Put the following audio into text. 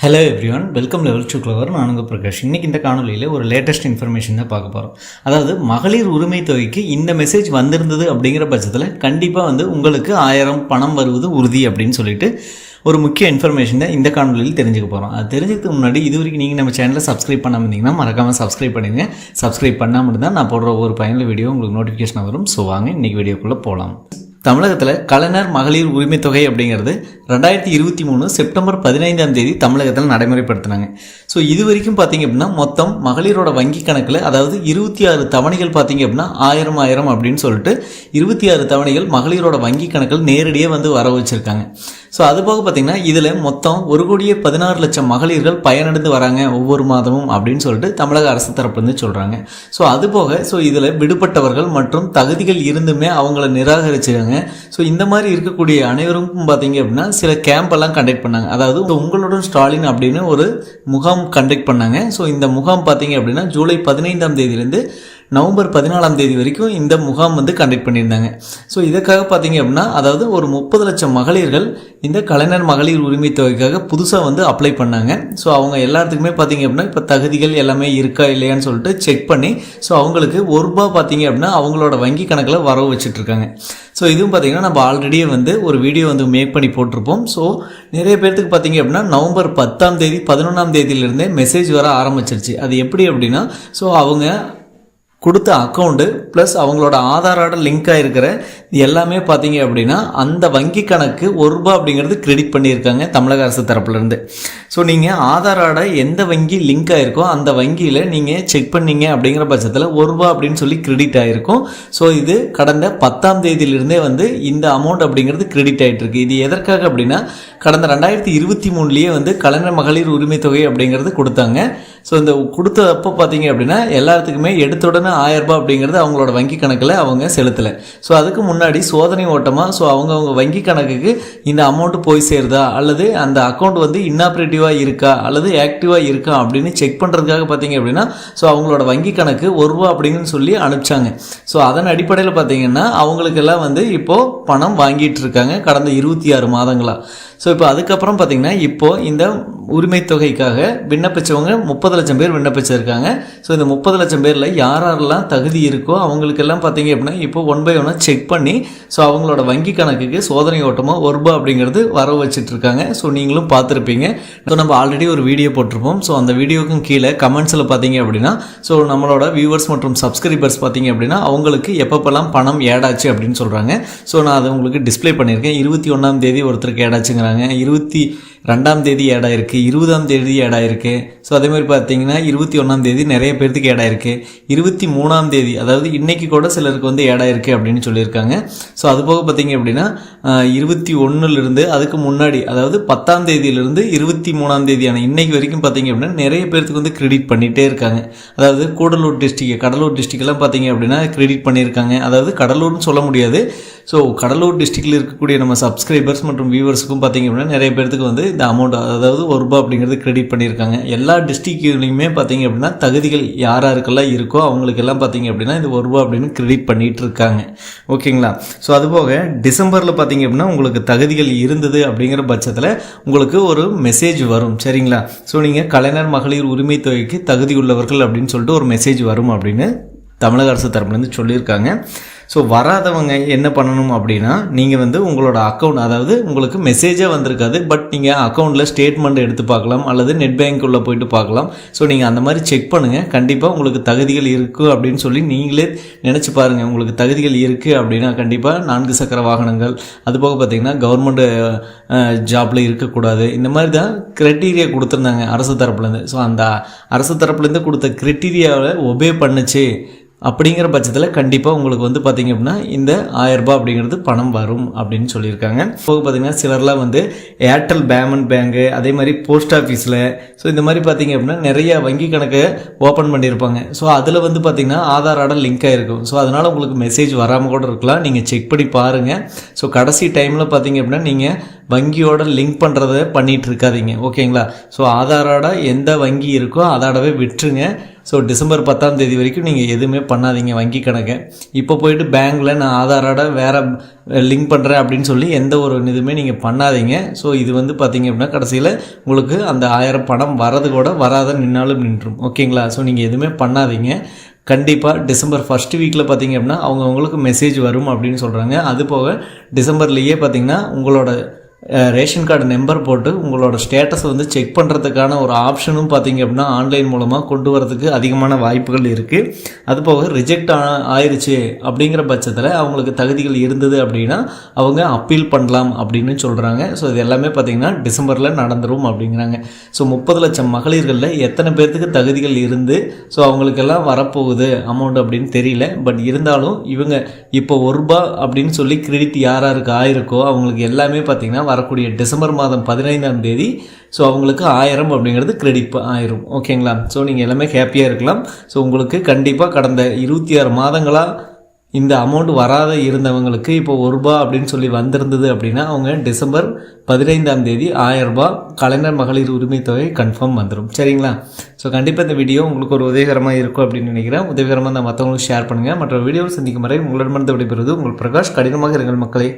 Hello everyone, welcome level to clever. நான் உங்கள் பிரகாஷ். இன்றைக்கி இந்த காணொலியில் ஒரு லேட்டஸ்ட் இன்ஃபர்மேஷன் தான் பார்க்க போகிறோம். அதாவது மகளிர் உரிமை தொகைக்கு இந்த மெசேஜ் வந்திருந்தது அப்படிங்கிற பட்சத்தில் கண்டிப்பாக உங்களுக்கு 1000 பணம் வருவது உறுதி அப்படின்னு சொல்லிட்டு ஒரு முக்கிய இன்ஃபர்மேஷன் தான் இந்த காணொலியில் தெரிஞ்சுக்க போகிறோம். அது தெரிஞ்சதுக்கு முன்னாடி இது வரைக்கும் நீங்கள் நம்ம சேனலை சப்ஸ்கிரைப் பண்ணாமல் இருந்தீங்கன்னா மறக்காமல் சப்ஸ்கிரைப் பண்ணிடுங்க. சப்ஸ்கிரைப் பண்ணாமல் தான் நான் போடுற ஒரு பயனுள்ள வீடியோ உங்களுக்கு நோட்டிஃபிகேஷன் வரும். ஸோ வாங்க இன்றைக்கி வீடியோக்குள்ளே போகலாம். தமிழகத்தில் கலைஞர் மகளிர் உரிமை தொகை அப்படிங்கிறது 2023 செப்டம்பர் 15 தமிழகத்தில் நடைமுறைப்படுத்தினாங்க. ஸோ இது வரைக்கும் பார்த்தீங்க அப்படின்னா மொத்தம் மகளிரோட வங்கி கணக்கில், அதாவது 26 தவணைகள் பார்த்தீங்க அப்படின்னா 1000 அப்படின்னு சொல்லிட்டு 26 தவணைகள் மகளிரோட வங்கி கணக்கில் நேரடியாக வர வச்சுருக்காங்க. ஸோ அதுபோக பார்த்திங்கன்னா இதில் மொத்தம் 1,16,00,000 மகளிர்கள் பயனடைந்து வராங்க ஒவ்வொரு மாதமும் அப்படின்னு சொல்லிட்டு தமிழக அரசு தரப்புலேருந்து சொல்கிறாங்க. ஸோ அதுபோக இதில் விடுபட்டவர்கள் மற்றும் தகுதிகள் இருந்துமே அவங்கள நிராகரிச்சிருக்காங்க. ஸோ இந்த மாதிரி இருக்கக்கூடிய அனைவருக்கும் பார்த்தீங்க அப்படின்னா சில கேம்பெல்லாம் கண்டக்ட் பண்ணாங்க. அதாவது உங்களுடன் ஸ்டாலின் அப்படின்னு ஒரு முகாம் கண்டக்ட் பண்ணாங்க. ஸோ இந்த முகாம் பார்த்தீங்க அப்படின்னா ஜூலை 15 நவம்பர் 14 வரைக்கும் இந்த முகாம் கண்டக்ட் பண்ணியிருந்தாங்க. ஸோ இதுக்காக பார்த்தீங்க அப்படின்னா அதாவது ஒரு 30 லட்சம் மகளிர்கள் இந்த கலைஞர் மகளிர் உரிமை தொகைக்காக புதுசாக அப்ளை பண்ணாங்க. ஸோ அவங்க எல்லாத்துக்குமே பார்த்தீங்க அப்படின்னா இப்போ தகுதிகள் எல்லாமே இருக்கா இல்லையான்னு சொல்லிட்டு செக் பண்ணி ஸோ அவங்களுக்கு ₹1 பார்த்தீங்க அப்படின்னா அவங்களோட வங்கி கணக்கில் வரவு வச்சுட்ருக்காங்க. ஸோ இதுவும் பார்த்தீங்கன்னா நம்ம ஆல்ரெடியே ஒரு வீடியோ மேக் பண்ணி போட்டிருப்போம். ஸோ நிறைய பேர்த்துக்கு பார்த்தீங்க அப்படின்னா நவம்பர் 10 11 மெசேஜ் வர ஆரம்பிச்சிருச்சு. அது எப்படி அப்படின்னா ஸோ அவங்க கொடுத்த அக்கௌண்ட்டு ப்ளஸ் அவங்களோட ஆதாரோட லிங்க் ஆகிருக்கிற எல்லாமே பார்த்தீங்க அப்படின்னா அந்த வங்கி கணக்கு ₹1 அப்படிங்கிறது கிரெடிட் பண்ணியிருக்காங்க தமிழக அரசு தரப்புலேருந்து. ஸோ நீங்கள் ஆதாரோட எந்த வங்கி லிங்க் ஆகிருக்கோ அந்த வங்கியில் நீங்கள் செக் பண்ணீங்க அப்படிங்கிற பட்சத்தில் ₹1 அப்படின்னு சொல்லி கிரெடிட் ஆகிருக்கும். ஸோ இது கடந்த 10 இந்த அமௌண்ட் அப்படிங்கிறது கிரெடிட் ஆகிட்டு இருக்கு. இது எதற்காக அப்படின்னா கடந்த 2023 கலைஞர் மகளிர் உரிமை தொகை அப்படிங்கிறது கொடுத்தாங்க. ஸோ இந்த கொடுத்தப்போ பார்த்தீங்க அப்படின்னா எல்லாத்துக்குமே எடுத்த உடனே ₹1000 அப்படிங்கிறது அவங்களோட வங்கி கணக்கில் அவங்க செலுத்தலை. ஸோ அதுக்கு முன்னாடி சோதனை ஓட்டமாக ஸோ அவங்க வங்கி கணக்குக்கு இந்த அமௌண்ட்டு போய் சேருதா அல்லது அந்த அக்கௌண்ட் இன்னாப்ரேட்டிவாக இருக்கா அல்லது ஆக்டிவாக இருக்கா அப்படின்னு செக் பண்ணுறதுக்காக பார்த்தீங்க அப்படின்னா ஸோ அவங்களோட வங்கி கணக்கு ₹1 அப்படின்னு சொல்லி அனுப்பிச்சாங்க. ஸோ அதன் அடிப்படையில் பார்த்தீங்கன்னா அவங்களுக்கெல்லாம் இப்போது பணம் வாங்கிட்டு இருக்காங்க கடந்த 26 மாதங்களாக. ஸோ இப்போ அதுக்கப்புறம் பார்த்தீங்கன்னா இப்போது இந்த உரிமை தொகைக்காக விண்ணப்பித்தவங்க 30 லட்சம் பேர் விண்ணப்பிச்சிருக்காங்க. ஸோ இந்த 30 லட்சம் பேரில் யாரெல்லாம் தகுதி இருக்கோ அவங்களுக்கெல்லாம் பார்த்தீங்க அப்படின்னா இப்போ 1 by 1 செக் பண்ணி ஸோ அவங்களோட வங்கி கணக்குக்கு சோதனை ஓட்டமாக ₹1 அப்படிங்கிறது வர வச்சுட்ருக்காங்க. ஸோ நீங்களும் பார்த்துருப்பீங்க. ஸோ நம்ம ஆல்ரெடி ஒரு வீடியோ போட்டிருப்போம். ஸோ அந்த வீடியோக்கும் கீழே கமெண்ட்ஸில் பார்த்தீங்க அப்படின்னா ஸோ நம்மளோட வியூவர்ஸ் மற்றும் சப்ஸ்கிரைபர்ஸ் பார்த்தீங்க அப்படின்னா அவங்களுக்கு எப்பப்பெல்லாம் பணம் ஏட் ஆச்சு அப்படின்னு சொல்கிறாங்க. ஸோ நான் அதை உங்களுக்கு டிஸ்பிளே பண்ணியிருக்கேன். 21 ஒருத்தருக்கு ஏட் ஆச்சுங்கிறாங்க, 22 ஏட் ஆயிருக்கு, 20 ஏட் ஆயிருக்கு. ஸோ அதே மாதிரி பார்த்தீங்கன்னா 21 நிறைய பேர்த்துக்கு ஏட் ஆயிருக்கு, 23 அதாவது இன்னைக்கு கூட சிலருக்கு ஏட் ஆயிருக்கு அப்படின்னு சொல்லியிருக்காங்க. ஸோ அது போக பார்த்தீங்க அப்படின்னா 21 அதுக்கு முன்னாடி அதாவது 10 23 இன்னைக்கு வரைக்கும் பார்த்தீங்க அப்படின்னா நிறைய பேர்த்துக்கு கிரெடிட் பண்ணிகிட்டே இருக்காங்க. அதாவது கடலூர் டிஸ்ட்ரிக்ட்லாம் பார்த்தீங்க அப்படின்னா கிரெடிட் பண்ணியிருக்காங்க. அதாவது கடலூர்னு சொல்ல முடியாது. ஸோ கடலூர் டிஸ்ட்ரிக்டில் இருக்கக்கூடிய நம்ம சப்ஸ்கிரைபர்ஸ் மற்றும் வியூவர்ஸுக்கும் பார்த்தீங்க அப்படின்னா நிறைய பேர்த்துக்கு இந்த அமௌண்ட் அதாவது ₹1 அப்படிங்கிறது கிரெடிட் பண்ணியிருக்காங்க. எல்லா டிஸ்ட்ரிக்ட்லையுமே பார்த்தீங்க அப்படின்னா தகுதிகள் யாருக்கெல்லாம் இருக்கோ அவங்களுக்கெல்லாம் பார்த்தீங்க அப்படின்னா இந்த ₹1 அப்படின்னு கிரெடிட் பண்ணிகிட்டு இருக்காங்க. ஓகேங்களா? ஸோ அதுபோக டிசம்பரில் பார்த்தீங்க அப்படின்னா உங்களுக்கு தகுதிகள் இருந்தது அப்படிங்கிற பட்சத்தில் உங்களுக்கு ஒரு மெசேஜ் வரும். சரிங்களா? ஸோ நீங்கள் கலைஞர் மகளிர் உரிமை தொகைக்கு தகுதி உள்ளவர்கள் அப்படின்னு சொல்லிட்டு ஒரு மெசேஜ் வரும் அப்படின்னு தமிழக அரசு தரப்புலேருந்து சொல்லியிருக்காங்க. ஸோ வராதவங்க என்ன பண்ணணும் அப்படின்னா நீங்கள் உங்களோட அக்கௌண்ட், அதாவது உங்களுக்கு மெசேஜாக வந்திருக்காது, பட் நீங்கள் அக்கௌண்ட்டில் ஸ்டேட்மெண்ட் எடுத்து பார்க்கலாம் அல்லது நெட் பேங்க்குள்ளே போயிட்டு பார்க்கலாம். ஸோ நீங்கள் அந்த மாதிரி செக் பண்ணுங்கள். கண்டிப்பாக உங்களுக்கு தகுதிகள் இருக்குது அப்படின்னு சொல்லி நீங்களே நினச்சி பாருங்கள். உங்களுக்கு தகுதிகள் இருக்குது அப்படின்னா கண்டிப்பாக 4 சக்கர வாகனங்கள், அதுபோக பார்த்திங்கன்னா கவர்மெண்ட் ஜாப்பில் இருக்கக்கூடாது, இந்த மாதிரி தான் க்ரைட்டீரியா கொடுத்துருந்தாங்க அரசு தரப்புலேருந்து. ஸோ அந்த அரசு தரப்புலேருந்து கொடுத்த க்ரைட்டீரியாவை ஒபே பண்ணுச்சு அப்படிங்கிற பட்சத்தில் கண்டிப்பாக உங்களுக்கு பார்த்தீங்க அப்படின்னா இந்த ₹1000 அப்படிங்கிறது பணம் வரும் அப்படின்னு சொல்லியிருக்காங்க. போக பார்த்தீங்கன்னா சிலர்லாம் ஏர்டெல் பேமெண்ட் பேங்கு, அதே மாதிரி போஸ்ட் ஆஃபீஸில் ஸோ இந்த மாதிரி பார்த்தீங்க அப்படின்னா நிறைய வங்கி கணக்கை ஓப்பன் பண்ணியிருப்பாங்க. ஸோ அதில் பார்த்தீங்கன்னா ஆதாரோட லிங்க் ஆகிருக்கும். ஸோ அதனால் உங்களுக்கு மெசேஜ் வராமல் கூட இருக்கலாம். நீங்கள் செக் பண்ணி பாருங்கள். ஸோ கடைசி டைமில் பார்த்தீங்க அப்படின்னா நீங்கள் வங்கியோட லிங்க் பண்ணுறதை பண்ணிகிட்டு இருக்காதீங்க. ஓகேங்களா? ஸோ ஆதாரோட எந்த வங்கி இருக்கோ அதோடவே விட்டுருங்க. ஸோ டிசம்பர் 10ஆம் தேதி வரைக்கும் நீங்கள் எதுவுமே பண்ணாதீங்க வங்கி கணக்கை. இப்போ போயிட்டு பேங்க்கில் நான் ஆதாரோட வேறு லிங்க் பண்ணுறேன் அப்படின்னு சொல்லி எந்த ஒரு இதுவுமே நீங்கள் பண்ணாதீங்க. ஸோ இது வந்து பார்த்திங்க அப்படின்னா கடைசியில் உங்களுக்கு அந்த 1000 பணம் வரது கூட வராத நின்னாலும் நின்றும். ஓகேங்களா? ஸோ நீங்கள் எதுவுமே பண்ணாதீங்க. கண்டிப்பாக டிசம்பர் ஃபஸ்ட் வீக்கில் பார்த்திங்க அப்படின்னா அவங்களுக்கு மெசேஜ் வரும் அப்படின்னு சொல்கிறாங்க. அது போக டிசம்பர்லேயே பார்த்திங்கன்னா உங்களோட ரேஷன் கார்டு நம்பர் போட்டு உங்களோட ஸ்டேட்டஸை வந்து செக் பண்ணுறதுக்கான ஒரு ஆப்ஷனும் பார்த்திங்க அப்படின்னா ஆன்லைன் மூலமாக கொண்டு வரதுக்கு அதிகமான வாய்ப்புகள் இருக்குது. அது போக ரிஜெக்ட் ஆயிடுச்சு அப்படிங்கிற பட்சத்தில் அவங்களுக்கு தகுதிகள் இருந்தது அப்படின்னா அவங்க அப்பீல் பண்ணலாம் அப்படின்னு சொல்கிறாங்க. ஸோ இது எல்லாமே பார்த்திங்கன்னா டிசம்பரில் நடந்துரும் அப்படிங்கிறாங்க. ஸோ 30 லட்சம் மகளிர்களில் எத்தனை பேர்த்துக்கு தகுதிகள் இருந்து ஸோ அவங்களுக்கெல்லாம் வரப்போகுது அமௌண்ட் அப்படின்னு தெரியல. பட் இருந்தாலும் இவங்க இப்போ ₹1 அப்படின்னு சொல்லி கிரெடிட் யாராருக்கு ஆயிருக்கோ அவங்களுக்கு எல்லாமே பார்த்திங்கன்னா வரக்கூடிய டிசம்பர் மாதம் 15ஆம் தேதி ஸோ அவங்களுக்கு 1000 அப்படிங்கிறது கிரெடிட் ஆயிரும். ஓகேங்களா? ஸோ நீங்கள் எல்லாமே ஹாப்பியாக இருக்கலாம். ஸோ உங்களுக்கு கண்டிப்பாக கடந்த 26 மாதங்களாக இந்த அமௌண்ட் வராத இருந்தவங்களுக்கு இப்போ ₹1 அப்படின்னு சொல்லி வந்திருந்தது அப்படின்னா அவங்க டிசம்பர் 15ஆம் தேதி ₹1000 கலைஞர் மகளிர் உரிமை தொகை கன்ஃபார்ம் வந்துடும். சரிங்களா? ஸோ கண்டிப்பாக இந்த வீடியோ உங்களுக்கு ஒரு உதவிகரமாக இருக்கும் அப்படின்னு நினைக்கிறேன். உதவிகரமாக இருந்தால் மற்றவங்களுக்கு ஷேர் பண்ணுங்கள். மற்ற வீடியோவில் சந்திக்கும் வரை உங்களிடமிருந்து விடைபெறுவது உங்கள் பிரகாஷ். கடினமாக இருங்கள் மக்களே.